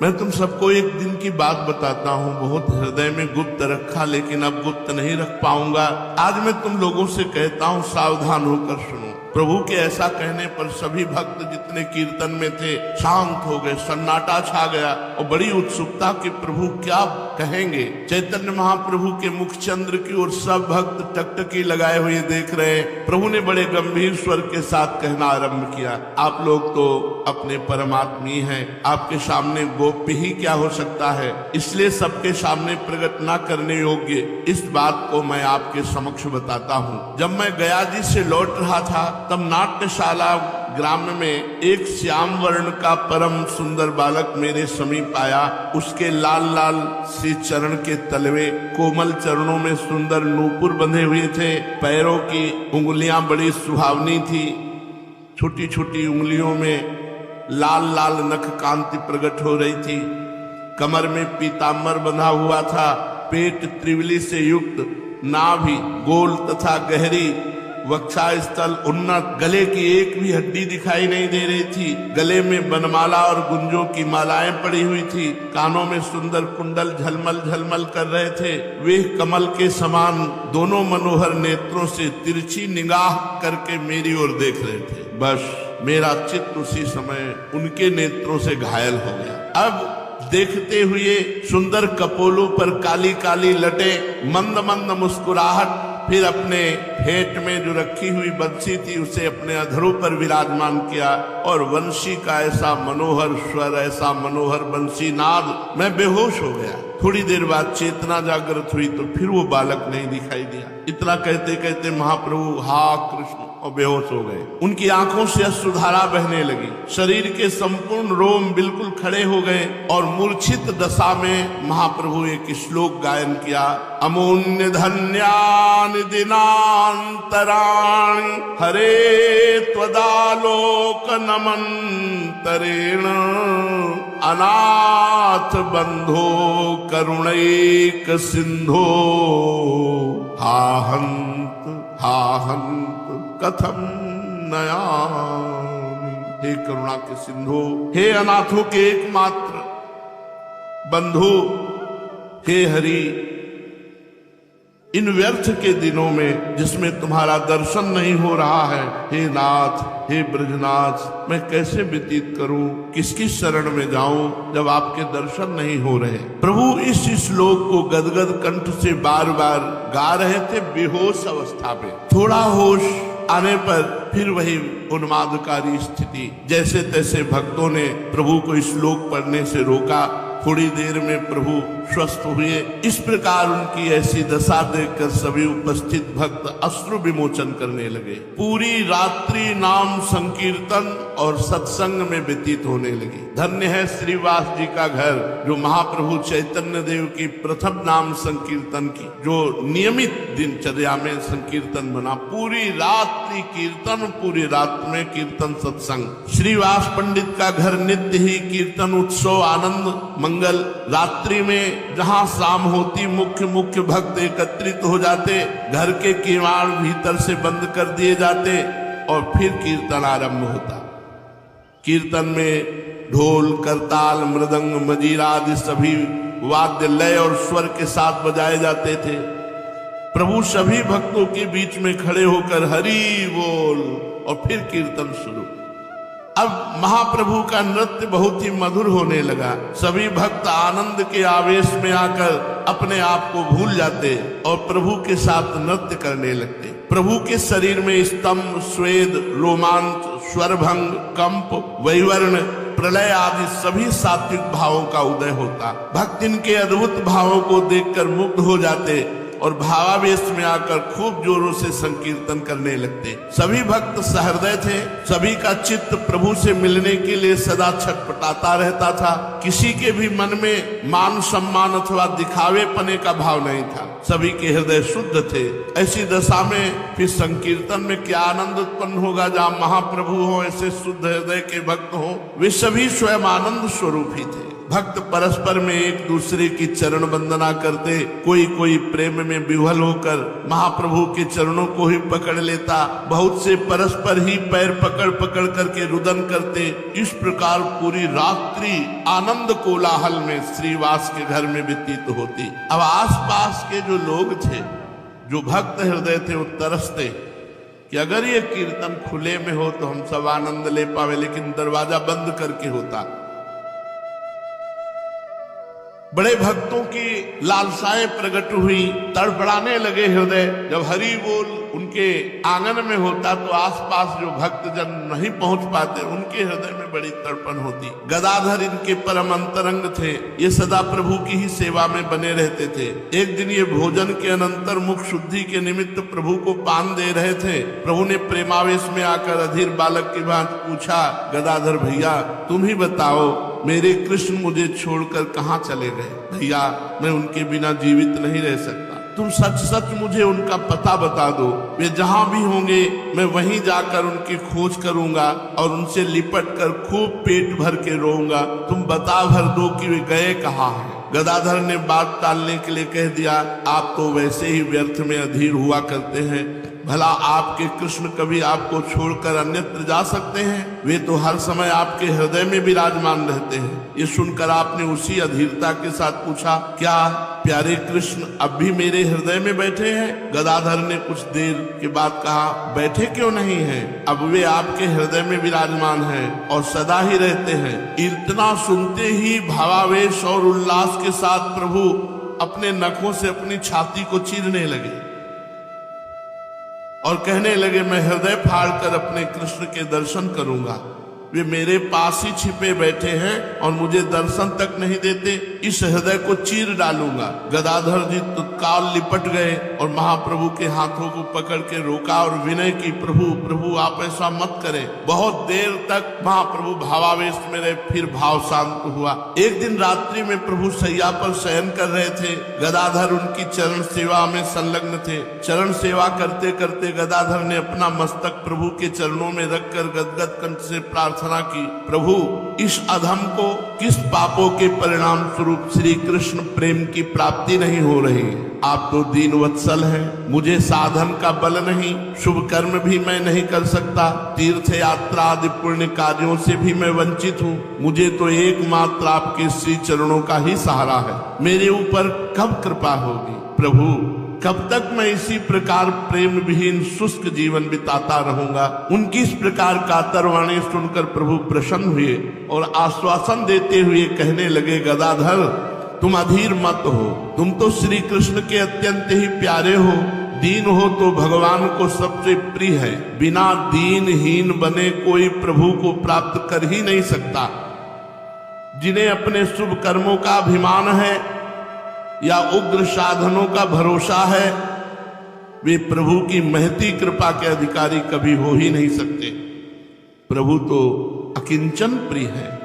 मैं तुम सबको एक दिन की बात बताता हूँ, बहुत हृदय में गुप्त रखा, लेकिन अब गुप्त नहीं रख पाऊंगा। आज मैं तुम लोगों से कहता हूँ, सावधान होकर सुनो। प्रभु के ऐसा कहने पर सभी भक्त जितने कीर्तन में थे शांत हो गए, सन्नाटा छा गया और बड़ी उत्सुकता कि प्रभु क्या कहेंगे। चैतन्य महाप्रभु के मुख चंद्र की ओर सब भक्त टकटकी लगाए हुए देख रहे। प्रभु ने बड़े गंभीर स्वर के साथ कहना आरंभ किया, आप लोग तो अपने परमात्मी हैं, आपके सामने गोप्य ही क्या हो सकता है, इसलिए सबके सामने प्रकट न करने योग्य इस बात को मैं आपके समक्ष बताता हूँ। जब मैं गया जी से लौट रहा था तब नाट्यशाला ग्राम में एक श्याम वर्ण का परम सुंदर बालक मेरे समीप आया। उसके लाल लाल से चरण के तलवे, कोमल चरणों में सुंदर नूपुर बंधे हुए थे। पैरों की उंगलियां बड़ी सुहावनी थी, छोटी छोटी उंगलियों में लाल लाल नख कांति प्रकट हो रही थी। कमर में पीताम्बर बंधा हुआ था, पेट त्रिवली से युक्त, नाभि गोल तथा गहरी, वक्षा स्थल उन्नत, गले की एक भी हड्डी दिखाई नहीं दे रही थी। गले में बनमाला और गुंजों की मालाएं पड़ी हुई थी। कानों में सुंदर कुंडल झलमल झलमल कर रहे थे। वे कमल के समान दोनों मनोहर नेत्रों से तिरछी निगाह करके मेरी ओर देख रहे थे। बस मेरा चित्त उसी समय उनके नेत्रों से घायल हो गया। अब देखते हुए सुंदर कपोलों पर काली काली लटे, मंद मंद मुस्कुराहट, फिर अपने फेट में जो रखी हुई बंसी थी उसे अपने अधरों पर विराजमान किया और वंशी का ऐसा मनोहर स्वर, ऐसा मनोहर बंसी नाद, मैं बेहोश हो गया। थोड़ी देर बाद चेतना जागृत हुई तो फिर वो बालक नहीं दिखाई दिया। इतना कहते कहते महाप्रभु हा कृष्ण और बेहोश हो गए। उनकी आंखों से अश्रुधारा बहने लगी, शरीर के संपूर्ण रोम बिल्कुल खड़े हो गए और मूर्छित दशा में महाप्रभु एक श्लोक गायन किया, अमून्य धन्यानि दिनान्तराणि हरे त्वदालोक नमन्तरेण अनाथ बंधो करुणैक सिंधो हा हंत कथम नयामि। हे करुणा के सिंधु, हे अनाथों के एकमात्र बंधु, हे हरि, इन व्यर्थ के दिनों में जिसमें तुम्हारा दर्शन नहीं हो रहा है, हे नाथ, हे ब्रजनाथ, मैं कैसे व्यतीत करूं, किसकी शरण में जाऊं जब आपके दर्शन नहीं हो रहे। प्रभु इस श्लोक को गदगद कंठ से बार बार गा रहे थे बेहोश अवस्था में। थोड़ा होश आने पर फिर वही उन्मादकारी स्थिति। जैसे तैसे भक्तों ने प्रभु को इस श्लोक पढ़ने से रोका। थोड़ी देर में प्रभु स्वस्थ हुए। इस प्रकार उनकी ऐसी दशा देखकर सभी उपस्थित भक्त अश्रु विमोचन करने लगे। पूरी रात्रि नाम संकीर्तन और सत्संग में व्यतीत होने लगी। धन्य है श्रीवास जी का घर, जो महाप्रभु चैतन्य देव की प्रथम नाम संकीर्तन की जो नियमित दिनचर्या में संकीर्तन बना। पूरी रात्रि कीर्तन, पूरी रात में कीर्तन सत्संग। श्रीवास पंडित का घर नित्य ही कीर्तन उत्सव आनंद मंगल। रात्रि में जहां शाम होती मुख्य भक्त एकत्रित हो जाते, घर के किवाड़ भीतर से बंद कर दिए जाते और फिर कीर्तन आरंभ होता। कीर्तन में ढोल करताल मृदंग मजीरा आदि सभी वाद्य लय और स्वर के साथ बजाए जाते थे। प्रभु सभी भक्तों के बीच में खड़े होकर हरि बोल और फिर कीर्तन शुरू। अब महाप्रभु का नृत्य बहुत ही मधुर होने लगा। सभी भक्त आनंद के आवेश में आकर अपने आप को भूल जाते और प्रभु के साथ नृत्य करने लगते। प्रभु के शरीर में स्तंभ, स्वेद, रोमांच, स्वरभंग, कंप, वैवर्ण, प्रलय आदि सभी सात्विक भावों का उदय होता। भक्त इनके अद्भुत भावों को देखकर मुग्ध हो जाते और भावावेश में आकर खूब जोरों से संकीर्तन करने लगते। सभी भक्त सहृदय थे। सभी का चित्त प्रभु से मिलने के लिए सदा छटपटाता रहता था। किसी के भी मन में मान सम्मान अथवा दिखावे पने का भाव नहीं था। सभी के हृदय शुद्ध थे। ऐसी दशा में फिर संकीर्तन में क्या आनंद उत्पन्न होगा जहाँ महाप्रभु हो, ऐसे शुद्ध हृदय के भक्त हो। वे सभी स्वयं आनंद स्वरूप ही थे। भक्त परस्पर में एक दूसरे की चरण वंदना करते, कोई कोई प्रेम में विह्वल होकर महाप्रभु के चरणों को ही पकड़ लेता, बहुत से परस्पर ही पैर पकड़ पकड़ करके रुदन करते। इस प्रकार पूरी रात्रि आनंद कोलाहल में श्रीवास के घर में व्यतीत होती। अब आसपास के जो लोग थे, जो भक्त हृदय थे, वो तरसते कि अगर ये कीर्तन खुले में हो तो हम सब आनंद ले पावे, लेकिन दरवाजा बंद करके होता। बड़े भक्तों की लालसाएं प्रकट हुई, तड़पड़ाने लगे हृदय। जब हरि बोल उनके आंगन में होता तो आसपास जो भक्तजन नहीं पहुंच पाते, उनके हृदय में बड़ी तड़पन होती। गदाधर इनके परम अंतरंग थे, ये सदा प्रभु की ही सेवा में बने रहते थे। एक दिन ये भोजन के अनंतर मुख शुद्धि के निमित्त प्रभु को पान दे रहे थे। प्रभु ने प्रेमावेश में आकर अधीर बालक की बात पूछा, गदाधर भैया तुम ही बताओ, मेरे कृष्ण मुझे छोड़कर कहाँ चले गए? भैया मैं उनके बिना जीवित नहीं रह सकता, तुम सच सच मुझे उनका पता बता दो। वे जहां भी होंगे मैं वहीं जाकर उनकी खोज करूंगा और उनसे लिपट कर खूब पेट भर के रोऊंगा। तुम बता भर दो कि वे गए कहाँ हैं। गदाधर ने बात टालने के लिए कह दिया, आप तो वैसे ही व्यर्थ में अधीर हुआ करते हैं, भला आपके कृष्ण कभी आपको छोड़कर अन्यत्र जा सकते हैं? वे तो हर समय आपके हृदय में विराजमान रहते हैं। ये सुनकर आपने उसी अधीरता के साथ पूछा, क्या प्यारे कृष्ण अब भी मेरे हृदय में बैठे हैं? गदाधर ने कुछ देर के बाद कहा, बैठे क्यों नहीं हैं? अब वे आपके हृदय में विराजमान हैं और सदा ही रहते हैं। इतना सुनते ही भावावेश और उल्लास के साथ प्रभु अपने नखों से अपनी छाती को चीरने लगे और कहने लगे, मैं हृदय फाड़कर अपने कृष्ण के दर्शन करूंगा। वे मेरे पास ही छिपे बैठे हैं और मुझे दर्शन तक नहीं देते, इस हृदय को चीर डालूंगा। गदाधर जी तत्काल लिपट गए और महाप्रभु के हाथों को पकड़ के रोका और विनय की, प्रभु प्रभु आप ऐसा मत करें। बहुत देर तक महाप्रभु भावावेश में रहे, फिर भाव शांत हुआ। एक दिन रात्रि में प्रभु सैया पर शयन कर रहे थे, गदाधर उनकी चरण सेवा में संलग्न थे। चरण सेवा करते करते गदाधर ने अपना मस्तक प्रभु के चरणों में रखकर गदगद कंठ से प्रार्थना की, प्रभु इस अधम को किस पापों के परिणाम स्वरूप श्री कृष्ण प्रेम की प्राप्ति नहीं हो रही? आप तो दीन वत्सल हैं, मुझे साधन का बल नहीं, शुभ कर्म भी मैं नहीं कर सकता, तीर्थ यात्रा आदि पुण्य कार्यों से भी मैं वंचित हूँ। मुझे तो एकमात्र आपके श्री चरणों का ही सहारा है। मेरे ऊपर कब कृपा होगी? प्रभु कब तक मैं इसी प्रकार प्रेम विहीन शुष्क जीवन बिताता रहूंगा? उनकी इस प्रकार कातर वाणी सुनकर प्रभु प्रसन्न हुए और आश्वासन देते हुए कहने लगे, गदाधर तुम अधीर मत हो, तुम तो श्री कृष्ण के अत्यंत ही प्यारे हो। दीन हो तो भगवान को सबसे प्रिय है, बिना दीनहीन बने कोई प्रभु को प्राप्त कर ही नहीं सकता। जिन्हें अपने शुभ कर्मों का अभिमान है या उग्र साधनों का भरोसा है, वे प्रभु की महती कृपा के अधिकारी कभी हो ही नहीं सकते। प्रभु तो अकिंचन प्रिय है,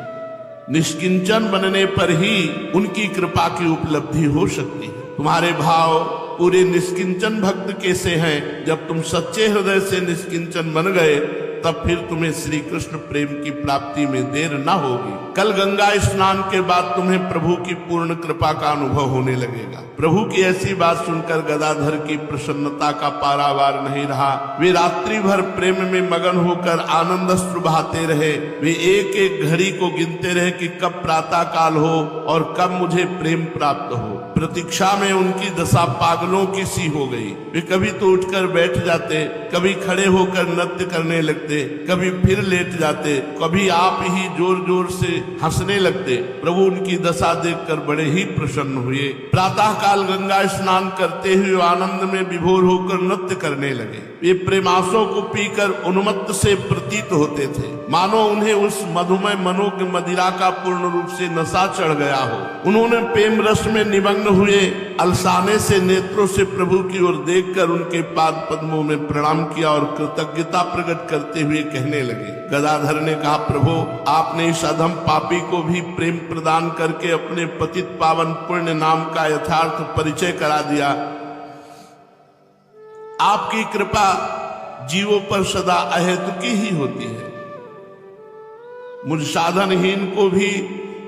निष्किंचन बनने पर ही उनकी कृपा की उपलब्धि हो सकती है। तुम्हारे भाव पूरे निष्किंचन भक्त कैसे हैं? जब तुम सच्चे हृदय से निष्किंचन बन गए तब फिर तुम्हें श्री कृष्ण प्रेम की प्राप्ति में देर न होगी। कल गंगा स्नान के बाद तुम्हें प्रभु की पूर्ण कृपा का अनुभव होने लगेगा। प्रभु की ऐसी बात सुनकर गदाधर की प्रसन्नता का पारावार नहीं रहा। वे रात्रि भर प्रेम में मगन होकर आनंद अश्रु बहाते रहे। वे एक एक घड़ी को गिनते रहे कि कब प्रातः काल हो और कब मुझे प्रेम प्राप्त हो। प्रतीक्षा में उनकी दशा पागलों की सी हो गई। वे कभी तो उठकर बैठ जाते, कभी खड़े होकर नृत्य करने लगते, कभी फिर लेट जाते, कभी आप ही जोर जोर से हंसने लगते। प्रभु उनकी दशा देखकर बड़े ही प्रसन्न हुए। प्रातः काल गंगा स्नान करते हुए आनंद में विभोर होकर नृत्य करने लगे। वे प्रेमासों को पीकर उन्मत्त से प्रतीत होते थे, मानो उन्हें उस मधुमय मनोज्ञ मदिरा का पूर्ण रूप से नशा चढ़ गया हो। उन्होंने प्रेम रस में निमग्न हुए अलसाने से नेत्रों से प्रभु की ओर देखकर उनके पाद पद्मों में प्रणाम किया और कृतज्ञता प्रकट करते हुए कहने लगे। गदाधर ने कहा, प्रभु आपने इस अधम पापी को भी प्रेम प्रदान करके अपने पतित पावन पुण्य नाम का यथार्थ परिचय करा दिया। आपकी कृपा जीवों पर सदा अहेतुकी ही होती है। मुझ साधनहीन को भी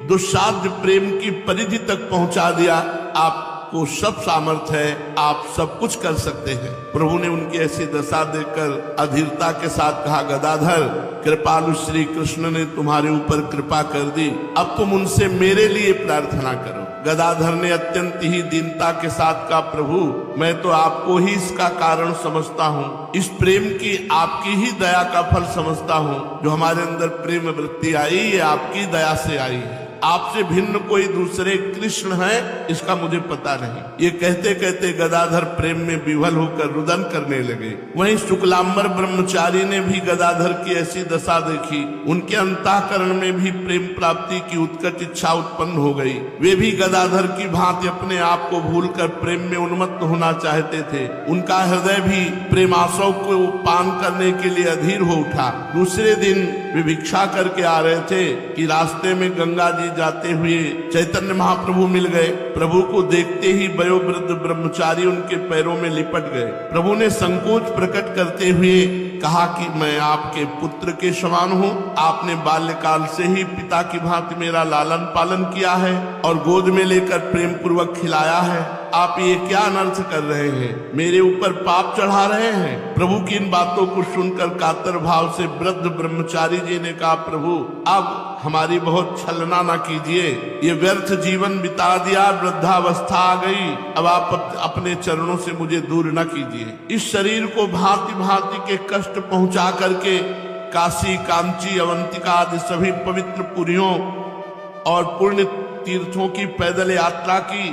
दुस्साध्य प्रेम की परिधि तक पहुंचा दिया। आपको सब सामर्थ्य है, आप सब कुछ कर सकते हैं। प्रभु ने उनकी ऐसी दशा देखकर अधीरता के साथ कहा, गदाधर, कृपालु श्री कृष्ण ने तुम्हारे ऊपर कृपा कर दी, अब तुम उनसे मेरे लिए प्रार्थना करो। गदाधर ने अत्यंत ही दीनता के साथ कहा, प्रभु मैं तो आपको ही इसका कारण समझता हूँ, इस प्रेम की आपकी ही दया का फल समझता हूँ। जो हमारे अंदर प्रेम वृत्ति आई, ये आपकी दया से आई है, आपसे भिन्न कोई दूसरे कृष्ण है इसका मुझे पता नहीं। ये कहते कहते गदाधर प्रेम में विह्वल होकर रुदन करने लगे। वहीं शुक्लांबर ब्रह्मचारी ने भी गदाधर की ऐसी दशा देखी। उनके अंतःकरण में भी प्रेम प्राप्ति की उत्कट इच्छा उत्पन्न हो गई। वे भी गदाधर की भांति अपने आप को भूलकर प्रेम में उन्मत्त होना चाहते थे। उनका हृदय भी प्रेमाशव को पान करने के लिए अधीर हो उठा। दूसरे दिन वे भिक्षा करके आ रहे थे कि रास्ते में गंगा जी जाते हुए चैतन्य महाप्रभु मिल गए। प्रभु को देखते ही वयोवृद्ध ब्रह्मचारी उनके पैरों में लिपट गए। प्रभु ने संकोच प्रकट करते हुए कहा कि मैं आपके पुत्र के समान हूँ, आपने बाल्यकाल से ही पिता की भांति मेरा लालन पालन किया है और गोद में लेकर प्रेम पूर्वक खिलाया है। आप ये क्या अनर्थ कर रहे हैं, मेरे ऊपर पाप चढ़ा रहे हैं। प्रभु की इन बातों को सुनकर कातर भाव से वृद्ध ब्रह्मचारी जी ने कहा, प्रभु अब हमारी बहुत छलना ना कीजिए, ये व्यर्थ जीवन बिता दिया, वृद्धावस्था आ गई, अब आप अपने चरणों से मुझे दूर न कीजिए। इस शरीर को भांति भांति के कष्ट पहुंचा करके काशी, कांची, अवंतिका आदि सभी पवित्र पुरियों और पुण्य तीर्थों की पैदल यात्रा की,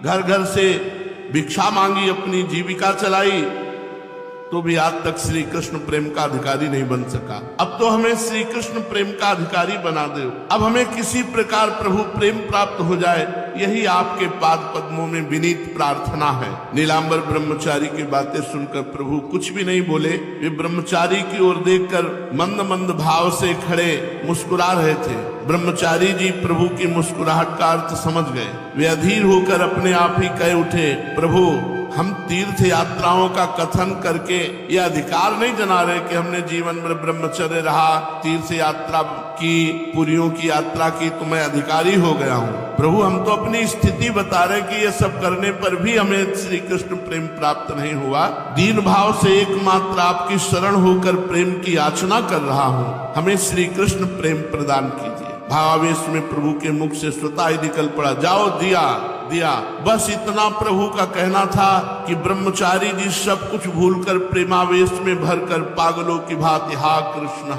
घर घर से भिक्षा मांगी, अपनी जीविका चलाई, तो भी आज तक श्री कृष्ण प्रेम का अधिकारी नहीं बन सका। अब तो हमें श्री कृष्ण प्रेम का अधिकारी बना दो। अब हमें किसी प्रकार प्रभु प्रेम प्राप्त हो जाए, यही आपके पाद पद्मों में विनीत प्रार्थना है। नीलांबर ब्रह्मचारी की बातें सुनकर प्रभु कुछ भी नहीं बोले। वे ब्रह्मचारी की ओर देखकर मंद मंद भाव से खड़े मुस्कुरा रहे थे। ब्रह्मचारी जी प्रभु की मुस्कुराहट का अर्थ समझ गए। वे अधीर होकर अपने आप ही कह उठे, प्रभु हम तीर्थ यात्राओं का कथन करके ये अधिकार नहीं जना रहे कि हमने जीवन में ब्रह्मचर्य रहा, तीर्थ यात्रा की, पुरियों की यात्रा की, तो मैं अधिकारी हो गया हूँ। प्रभु हम तो अपनी स्थिति बता रहे कि ये सब करने पर भी हमें श्री कृष्ण प्रेम प्राप्त नहीं हुआ। दीन भाव से एकमात्र आपकी शरण होकर प्रेम की याचना कर रहा हूँ, हमें श्री कृष्ण प्रेम प्रदान कीजिए। भावावेश में प्रभु के मुख से स्वतः ही निकल पड़ा, जाओ दिया दिया। बस इतना प्रभु का कहना था कि ब्रह्मचारी जी सब कुछ भूलकर प्रेमावेश में भरकर पागलों की भांति हा कृष्ण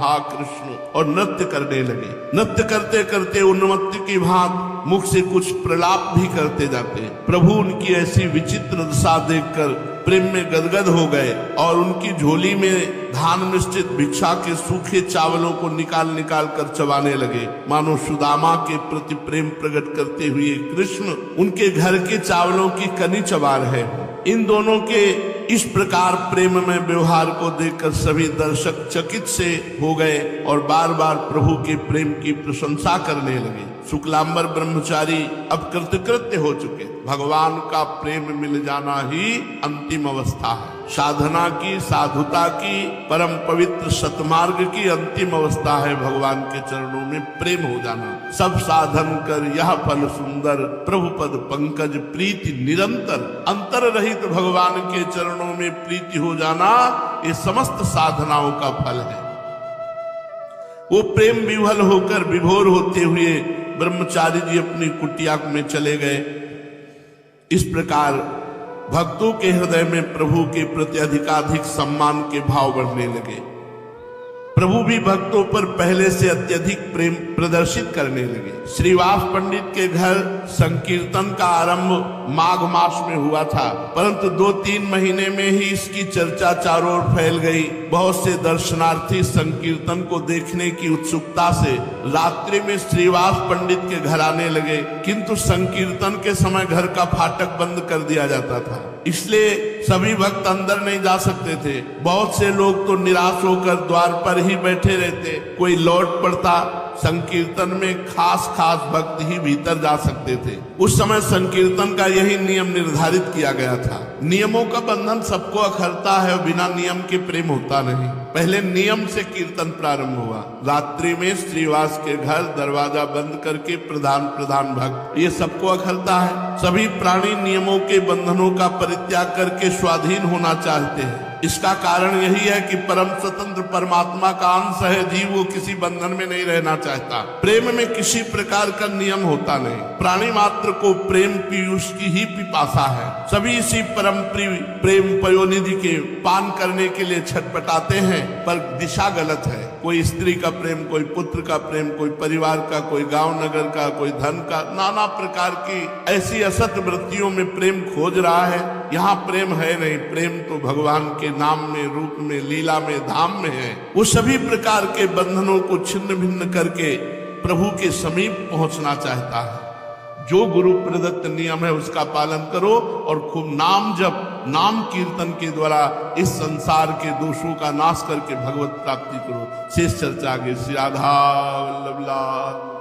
और नृत्य करने लगे। नृत्य करते करते उन्मत्त की भांति मुख से कुछ प्रलाप भी करते जाते। प्रभु उनकी ऐसी विचित्र दशा देखकर प्रेम में गदगद हो गए और उनकी झोली में धान निश्चित भिक्षा के सूखे चावलों को निकाल निकाल कर चबाने लगे। मानो सुदामा के प्रति प्रेम प्रकट करते हुए कृष्ण उनके घर के चावलों की कनी चबा रहे। इन दोनों के इस प्रकार प्रेम में व्यवहार को देखकर सभी दर्शक चकित से हो गए और बार बार प्रभु के प्रेम की प्रशंसा करने लगे। शुक्लांबर ब्रह्मचारी अब कृतकृत्य हो चुके। भगवान का प्रेम मिल जाना ही अंतिम अवस्था है। साधना की, साधुता की, परम पवित्र सतमार्ग की अंतिम अवस्था है भगवान के चरणों में प्रेम हो जाना। सब साधन कर यह फल सुंदर, प्रभु पद पंकज प्रीति निरंतर। अंतर रहित भगवान के चरणों में प्रीति हो जाना ये समस्त साधनाओं का फल है। वो प्रेम विह्वल होकर विभोर होते हुए ब्रह्मचारी जी अपनी कुटिया में चले गए। इस प्रकार भक्तों के हृदय में प्रभु के प्रति अधिकाधिक सम्मान के भाव बढ़ने लगे। प्रभु भी भक्तों पर पहले से अत्यधिक प्रेम प्रदर्शित करने लगे। श्रीवास पंडित के घर संकीर्तन का आरंभ माघ मास में हुआ था, परंतु 2-3 महीने में ही इसकी चर्चा चारों ओर फैल गई। बहुत से दर्शनार्थी संकीर्तन को देखने की उत्सुकता से रात्रि में श्रीवास पंडित के घर आने लगे, किंतु संकीर्तन के समय घर का फाटक बंद कर दिया जाता था, इसलिए सभी भक्त अंदर नहीं जा सकते थे। बहुत से लोग तो निराश होकर द्वार पर ही बैठे रहते, कोई लौट पड़ता। संकीर्तन में खास भक्त ही भीतर जा सकते थे। उस समय संकीर्तन का यही नियम निर्धारित किया गया था। नियमों का बंधन सबको अखरता है, बिना नियम के प्रेम होता नहीं। पहले नियम से कीर्तन प्रारंभ हुआ। रात्रि में श्रीवास के घर दरवाजा बंद करके प्रधान भक्त, ये सबको अखलता है। सभी प्राणी नियमों के बंधनों का परित्याग करके स्वाधीन होना चाहते हैं। इसका कारण यही है कि परम स्वतंत्र परमात्मा का अंश है जीव, वो किसी बंधन में नहीं रहना चाहता। प्रेम में किसी प्रकार का नियम होता नहीं। प्राणी मात्र को प्रेम पीयूष की ही पिपासा है। सभी इसी परम प्रेम पयोनिधि के पान करने के लिए छटपटाते हैं, पर दिशा गलत है। कोई स्त्री का प्रेम, कोई पुत्र का प्रेम, कोई परिवार का, कोई गांव नगर का, कोई धन का, नाना प्रकार की ऐसी असत वृत्तियों में प्रेम खोज रहा है। यहाँ प्रेम है नहीं। प्रेम तो भगवान के नाम में, रूप में, लीला में, धाम में है। वो सभी प्रकार के बंधनों को छिन्न भिन्न करके प्रभु के समीप पहुंचना चाहता है। जो गुरु प्रदत्त नियम है उसका पालन करो और खूब नाम जप, नाम कीर्तन के द्वारा इस संसार के दोषों का नाश करके भगवत प्राप्ति करो। शेष चर्चा आगे। श्री राधा वल्लभ लाल।